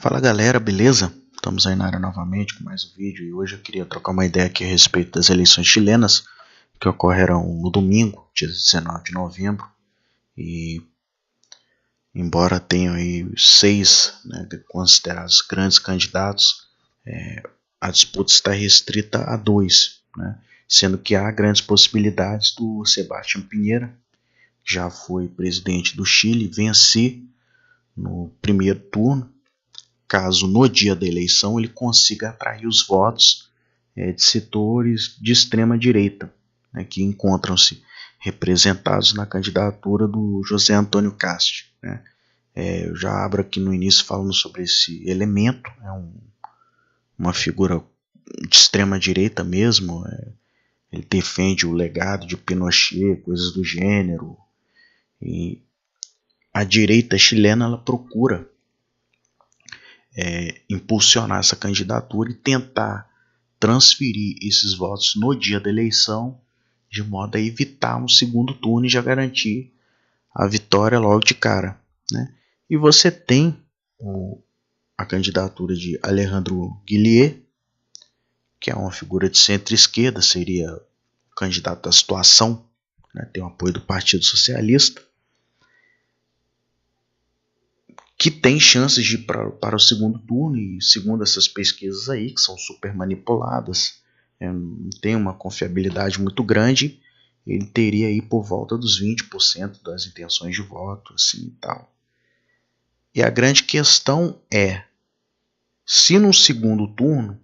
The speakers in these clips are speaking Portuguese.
Fala galera, beleza? Estamos aí na área novamente com mais um vídeo e hoje eu queria trocar uma ideia aqui a respeito das eleições chilenas que ocorrerão no domingo, dia 19 de novembro. E embora tenham aí seis, considerados grandes candidatos, a disputa está restrita a dois, sendo que há grandes possibilidades do Sebastián Piñera, que já foi presidente do Chile, vencer no primeiro turno, caso no dia da eleição ele consiga atrair os votos de setores de extrema direita, que encontram-se representados na candidatura do José Antônio Cast. Eu já abro aqui no início falando sobre esse elemento, uma figura de extrema direita mesmo, ele defende o legado de Pinochet, coisas do gênero, e a direita chilena ela procura impulsionar essa candidatura e tentar transferir esses votos no dia da eleição, de modo a evitar um segundo turno e já garantir a vitória logo de cara. E você tem a candidatura de Alejandro Guillier, que é uma figura de centro-esquerda, seria o candidato da situação, tem o apoio do Partido Socialista, que tem chances de ir para o segundo turno, e segundo essas pesquisas aí, que são super manipuladas, não tem uma confiabilidade muito grande, ele teria aí por volta dos 20% das intenções de voto, assim e tal. E a grande questão é, se no segundo turno,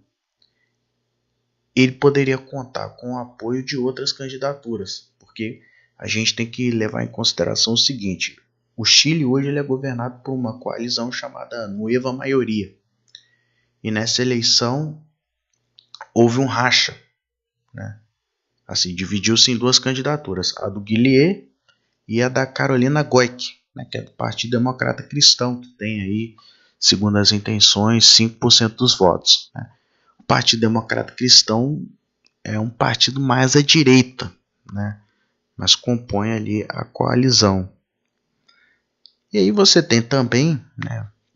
ele poderia contar com o apoio de outras candidaturas, porque a gente tem que levar em consideração o seguinte: o Chile hoje ele é governado por uma coalizão chamada Nueva Maioria. E nessa eleição houve um racha. Assim, dividiu-se em duas candidaturas, a do Guillier e a da Carolina Goik, que é do Partido Democrata Cristão, que tem aí, segundo as intenções, 5% dos votos. O Partido Democrata Cristão é um partido mais à direita, mas compõe ali a coalizão. E aí você tem também,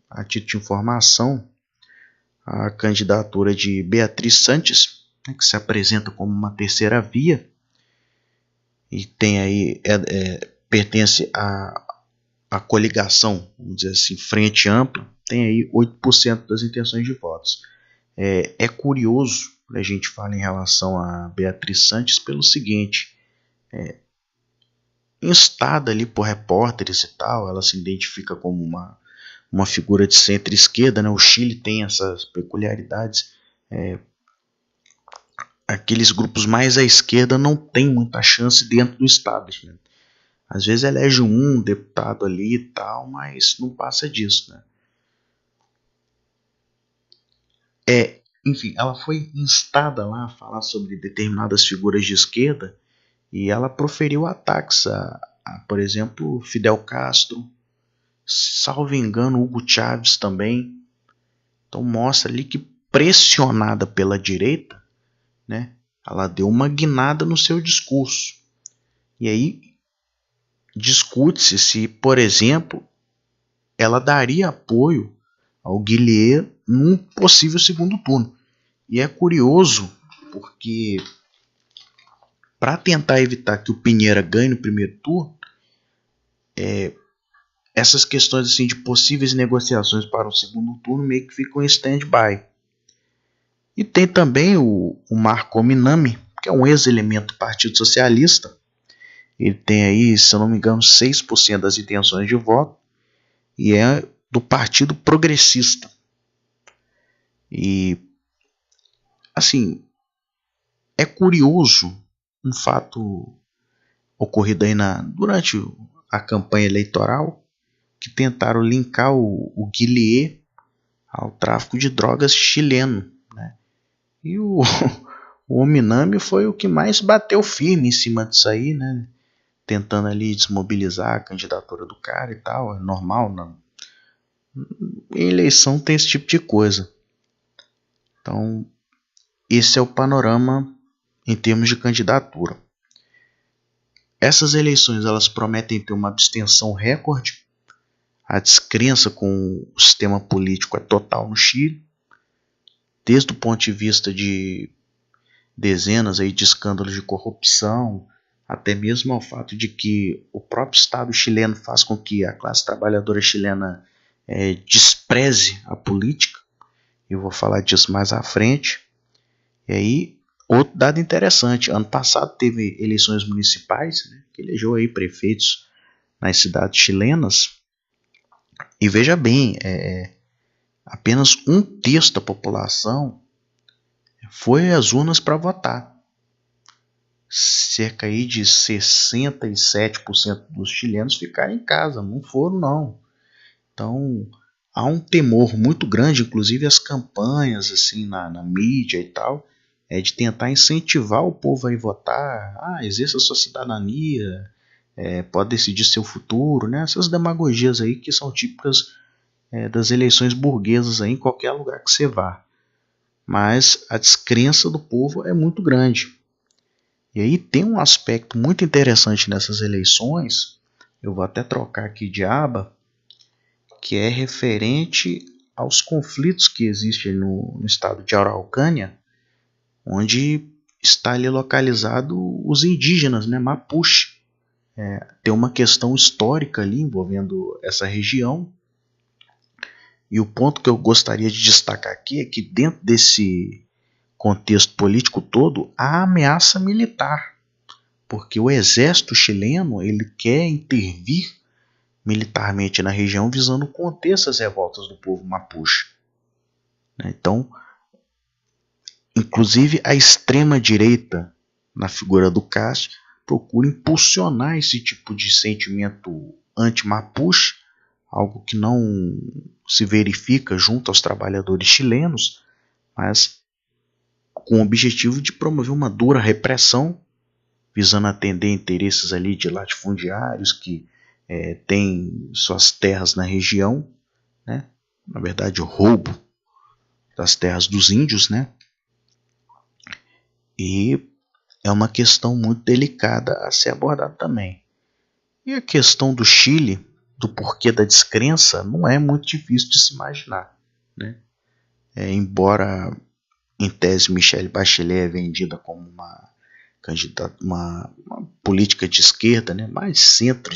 a título de informação, a candidatura de Beatriz Santos, que se apresenta como uma terceira via e tem aí, pertence à coligação, vamos dizer assim, Frente Ampla, tem aí 8% das intenções de votos. É curioso a gente falar em relação a Beatriz Santos pelo seguinte: instada ali por repórteres e tal, ela se identifica como uma figura de centro-esquerda, O Chile tem essas peculiaridades. Aqueles grupos mais à esquerda não têm muita chance dentro do establishment. Às vezes elege um deputado ali e tal, mas não passa disso. Enfim, ela foi instada lá a falar sobre determinadas figuras de esquerda e ela proferiu ataques a, por exemplo, Fidel Castro, salvo engano, Hugo Chávez também. Então mostra ali que, pressionada pela direita, ela deu uma guinada no seu discurso. E aí discute-se se, por exemplo, ela daria apoio ao Guillier num possível segundo turno. E é curioso porque, para tentar evitar que o Piñera ganhe no primeiro turno, essas questões assim, de possíveis negociações para o segundo turno meio que ficam em stand-by. E tem também o Marco Minami, que é um ex-elemento do Partido Socialista. Ele tem aí, se eu não me engano, 6% das intenções de voto e é do Partido Progressista. E, assim, é curioso um fato ocorrido aí durante a campanha eleitoral, que tentaram linkar o Guillier ao tráfico de drogas chileno. E o Minami foi o que mais bateu firme em cima disso aí, tentando ali desmobilizar a candidatura do cara e tal. É normal, em eleição tem esse tipo de coisa. Então, esse é o panorama em termos de candidatura. Essas eleições elas prometem ter uma abstenção recorde. A descrença com o sistema político é total no Chile, desde o ponto de vista de dezenas aí de escândalos de corrupção, até mesmo ao fato de que o próprio Estado chileno faz com que a classe trabalhadora chilena despreze a política. Eu vou falar disso mais à frente. E aí, outro dado interessante, ano passado teve eleições municipais, né, que elegeu aí prefeitos nas cidades chilenas, e veja bem, apenas 1/3 da população foi às urnas para votar. Cerca aí de 67% dos chilenos ficaram em casa, não foram não. Então há um temor muito grande, inclusive as campanhas assim na mídia e tal, de tentar incentivar o povo a ir votar. Exerça a sua cidadania, pode decidir seu futuro, né? Essas demagogias aí que são típicas das eleições burguesas aí, em qualquer lugar que você vá. Mas a descrença do povo é muito grande. E aí tem um aspecto muito interessante nessas eleições, eu vou até trocar aqui de aba, que é referente aos conflitos que existem no estado de Araucânia, onde está ali localizado os indígenas, né, Mapuche. Tem uma questão histórica ali envolvendo essa região. E o ponto que eu gostaria de destacar aqui é que dentro desse contexto político todo, há ameaça militar, porque o exército chileno ele quer intervir militarmente na região visando conter essas revoltas do povo mapuche. Então, inclusive a extrema-direita, na figura do Castro, procura impulsionar esse tipo de sentimento anti-mapuche, algo que não se verifica junto aos trabalhadores chilenos, mas com o objetivo de promover uma dura repressão, visando atender interesses ali de latifundiários que têm suas terras na região, né? Na verdade o roubo das terras dos índios, né? E é uma questão muito delicada a ser abordada também. E a questão do Chile, do porquê da descrença, não é muito difícil de se imaginar, né? Embora em tese Michelle Bachelet é vendida como uma política de esquerda, né, mais centro,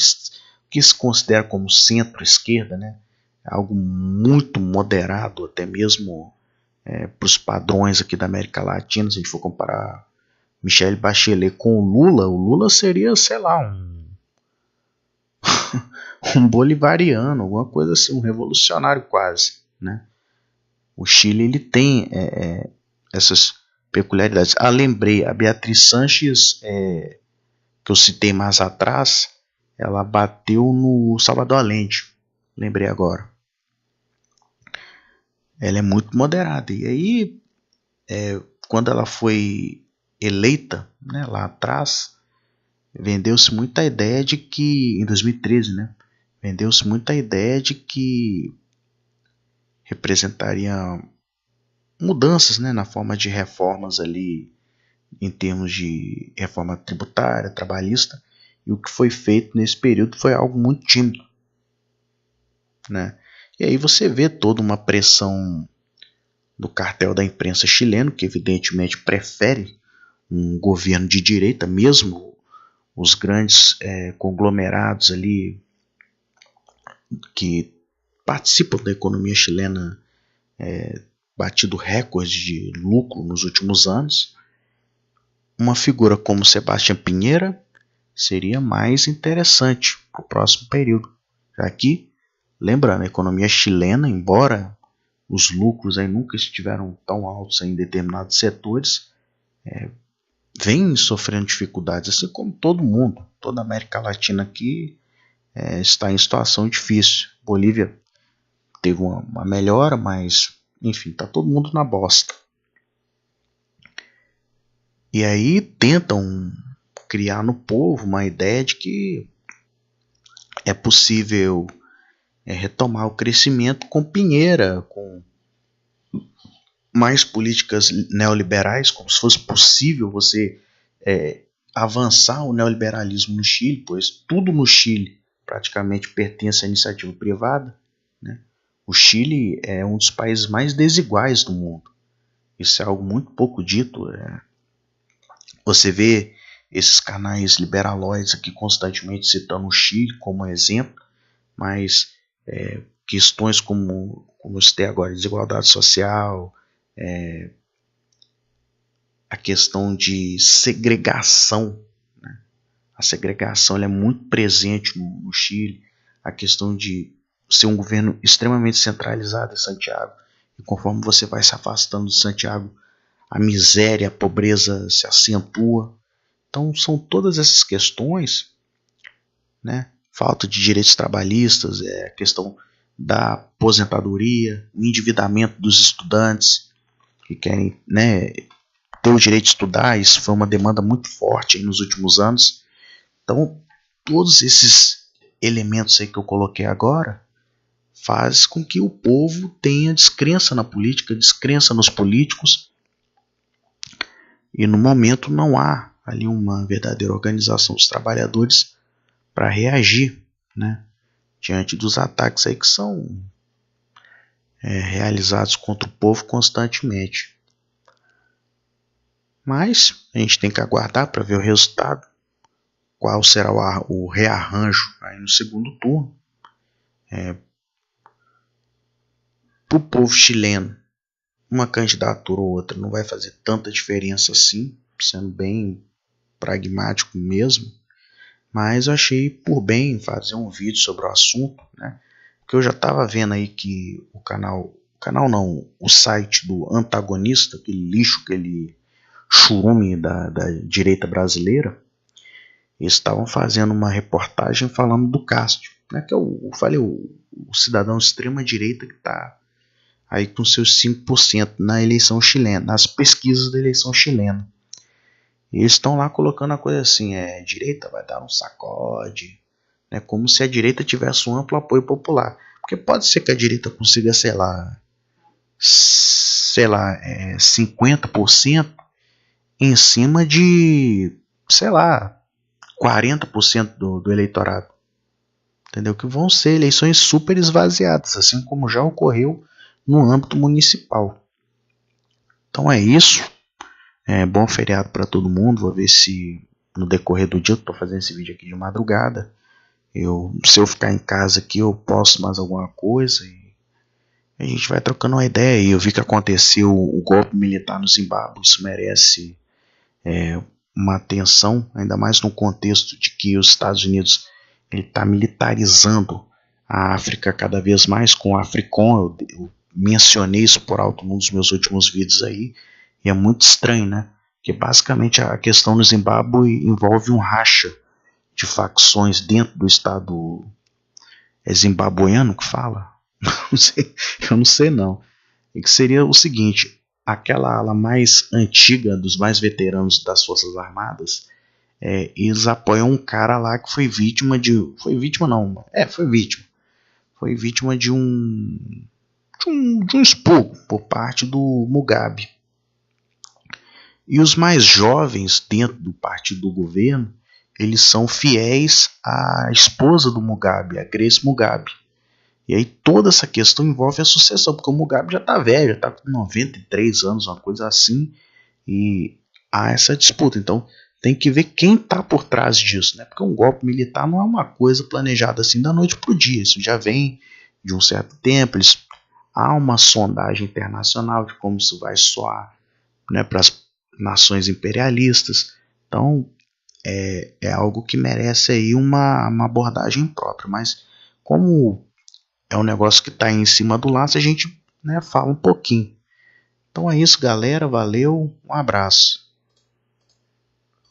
que se considera como centro-esquerda, né, algo muito moderado, até mesmo para os padrões aqui da América Latina. Se a gente for comparar Michelle Bachelet com o Lula seria, sei lá, um bolivariano, alguma coisa assim, um revolucionário quase, né? O Chile ele tem essas peculiaridades. Lembrei, a Beatriz Sanches, que eu citei mais atrás, ela bateu no Salvador Allende, lembrei agora. Ela é muito moderada. E aí, quando ela foi eleita, né, lá atrás, vendeu-se muita ideia de que, em 2013, né, vendeu-se muita ideia de que representaria mudanças, né, na forma de reformas ali, em termos de reforma tributária, trabalhista, e o que foi feito nesse período foi algo muito tímido, né? E aí você vê toda uma pressão do cartel da imprensa chileno, que evidentemente prefere um governo de direita, mesmo os grandes conglomerados ali que participam da economia chilena batido recorde de lucro nos últimos anos. Uma figura como Sebastián Piñera seria mais interessante para o próximo período, já que, lembrando, a economia chilena, embora os lucros aí nunca estiveram tão altos em determinados setores, vem sofrendo dificuldades, assim como todo mundo, toda a América Latina aqui está em situação difícil. Bolívia teve uma melhora, mas enfim, está todo mundo na bosta. E aí tentam criar no povo uma ideia de que é possível retomar o crescimento com Piñera, com mais políticas neoliberais, como se fosse possível você avançar o neoliberalismo no Chile, pois tudo no Chile praticamente pertence à iniciativa privada, né? O Chile é um dos países mais desiguais do mundo. Isso é algo muito pouco dito. Você vê esses canais liberalóides aqui constantemente citando o Chile como exemplo, mas questões como eu citei agora, desigualdade social, a questão de segregação, né? A segregação ela é muito presente no Chile, a questão de ser um governo extremamente centralizado em Santiago, e conforme você vai se afastando de Santiago, a miséria, a pobreza se acentua. Então são todas essas questões, né? Falta de direitos trabalhistas, a questão da aposentadoria, o endividamento dos estudantes que querem, né, ter o direito de estudar. Isso foi uma demanda muito forte aí nos últimos anos. Então todos esses elementos aí que eu coloquei agora faz com que o povo tenha descrença na política, descrença nos políticos, e no momento não há ali uma verdadeira organização dos trabalhadores para reagir, né, diante dos ataques aí que são realizados contra o povo constantemente. Mas a gente tem que aguardar para ver o resultado, qual será o rearranjo aí no segundo turno. Para o povo chileno, uma candidatura ou outra não vai fazer tanta diferença assim, sendo bem pragmático mesmo, mas eu achei por bem fazer um vídeo sobre o assunto, né? Porque eu já estava vendo aí que o site do antagonista, aquele lixo, aquele churume da direita brasileira, eles estavam fazendo uma reportagem falando do Cássio, né? Que eu falei, o cidadão extrema direita que está aí com seus 5% na eleição chilena, nas pesquisas da eleição chilena. E eles estão lá colocando a coisa assim, direita vai dar um sacode, né, como se a direita tivesse um amplo apoio popular. Porque pode ser que a direita consiga, sei lá, 50% em cima de, sei lá, 40% do eleitorado. Entendeu? Que vão ser eleições super esvaziadas, assim como já ocorreu no âmbito municipal. Então é isso. Bom feriado para todo mundo. Vou ver se no decorrer do dia, eu estou fazendo esse vídeo aqui de madrugada, se eu ficar em casa aqui, eu posto mais alguma coisa e a gente vai trocando uma ideia. E eu vi que aconteceu o golpe militar no Zimbábue. Isso merece uma atenção, ainda mais no contexto de que os Estados Unidos está militarizando a África cada vez mais com o Africom. Eu mencionei isso por alto num dos meus últimos vídeos aí, e é muito estranho, né? Porque basicamente a questão no Zimbábue envolve um racha de facções dentro do Estado zimbabueno que fala? Eu não sei não. E que seria o seguinte: aquela ala mais antiga, dos mais veteranos das Forças Armadas, eles apoiam um cara lá que foi vítima de... Foi vítima de um expurgo por parte do Mugabe. E os mais jovens dentro do partido do governo, eles são fiéis à esposa do Mugabe, a Grace Mugabe. E aí toda essa questão envolve a sucessão, porque o Mugabe já está velho, já está com 93 anos, uma coisa assim, e há essa disputa. Então tem que ver quem está por trás disso, né? Porque um golpe militar não é uma coisa planejada assim da noite para o dia, isso já vem de um certo tempo. Há uma sondagem internacional de como isso vai soar, né, para as nações imperialistas. Então é algo que merece aí uma abordagem própria, mas como é um negócio que está em cima do laço, a gente, né, fala um pouquinho. Então é isso, galera, valeu, um abraço.